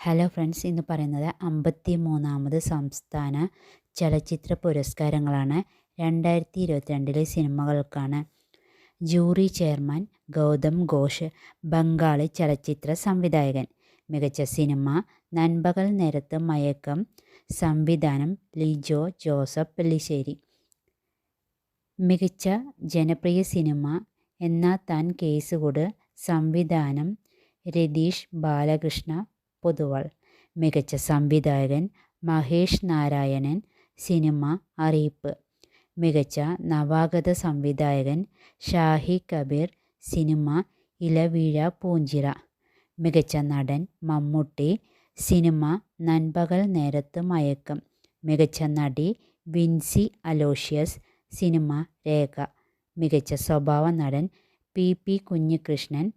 Hello friends, ഇന്ന് പറയുന്നത് 53ാമത് സംസ്ഥാന ചലച്ചിത്ര പുരസ്കാരങ്ങളാണ് 2022 സിനിമകൾക്കാണ്. ജൂറി ചെയർമാൻ ഗൗതം ഘോഷ്, ബംഗാളി ചലച്ചിത്ര സംവിധായകൻ. മികച്ച സിനിമ നൻപകൽ നേരത്ത് മയക്കം, സംവിധാനം ലിജോ ജോസഫ് പെല്ലിശ്ശേരി. മികച്ച ജനപ്രിയ സിനിമ എന്നാ താൻ കേസുകൊട്, സംവിധാനം രതീഷ് ബാലകൃഷ്ണ പൊതുവാൾ. മികച്ച സംവിധായകൻ മഹേഷ് നാരായണൻ, സിനിമ അറിയിപ്പ്. മികച്ച നവാഗത സംവിധായകൻ ഷാഹി കബീർ, സിനിമ ഇലവീഴ പൂഞ്ചിറ. മികച്ച നടൻ മമ്മൂട്ടി, സിനിമ നൻപകൽ നേരത്ത് മയക്കം. മികച്ച നടി വിൻസി അലോഷ്യസ്, സിനിമ രേഖ. മികച്ച സ്വഭാവ നടൻ പി കുഞ്ഞികൃഷ്ണൻ,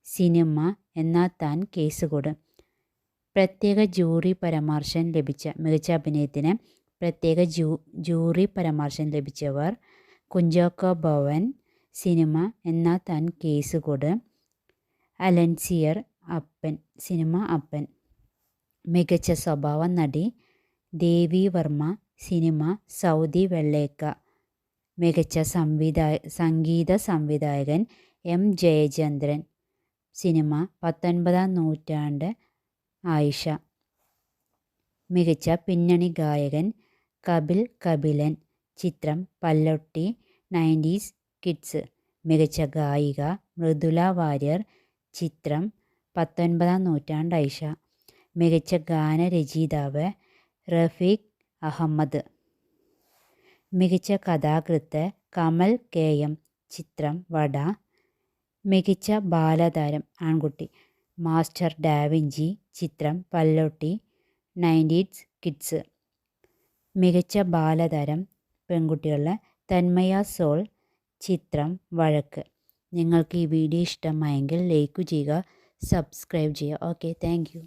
സിനിമ എന്നാ താൻ കേസുകൊട്. പ്രത്യേക ജൂറി പരാമർശം ലഭിച്ച മികച്ച അഭിനയത്തിന് പ്രത്യേക ജൂറി പരാമർശം ലഭിച്ചവർ: കുഞ്ചാക്കോ ബോബൻ, സിനിമ എന്നാ താൻ കേസുകൊട്. അലൻസിയർ അപ്പൻ, സിനിമ അപ്പൻ. മികച്ച സ്വഭാവ നടി ദേവി വർമ്മ, സിനിമ സൗദി വെള്ളേക്ക. മികച്ച സംഗീത സംവിധായകൻ എം ജയചന്ദ്രൻ, സിനിമ 19ാം നൂറ്റാണ്ട് ആയിഷ. മികച്ച പിന്നണി ഗായകൻ കപിൽ കപിലൻ, ചിത്രം പല്ലൊട്ടി 90s കിഡ്സ്. മികച്ച ഗായിക മൃദുല വാര്യർ, ചിത്രം 19ാം നൂറ്റാണ്ട് ആയിഷ. മികച്ച ഗാനരചയിതാവ് റഫീഖ് അഹമ്മദ്. മികച്ച കഥാകൃത്ത് കമൽ KM, ചിത്രം വട. മികച്ച ബാലതാരം ആൺകുട്ടി മാസ്റ്റർ ഡാവിഞ്ചി, ചിത്രം പല്ലൊട്ടി 90s കിഡ്സ്. മികച്ച ബാലതാരം പെൺകുട്ടികളുടെ തന്മയ സോൾ, ചിത്രം വഴക്ക്. നിങ്ങൾക്ക് ഈ വീഡിയോ ഇഷ്ടമായെങ്കിൽ ലൈക്ക് ചെയ്യുക, സബ്സ്ക്രൈബ് ചെയ്യുക. Okay, thank you.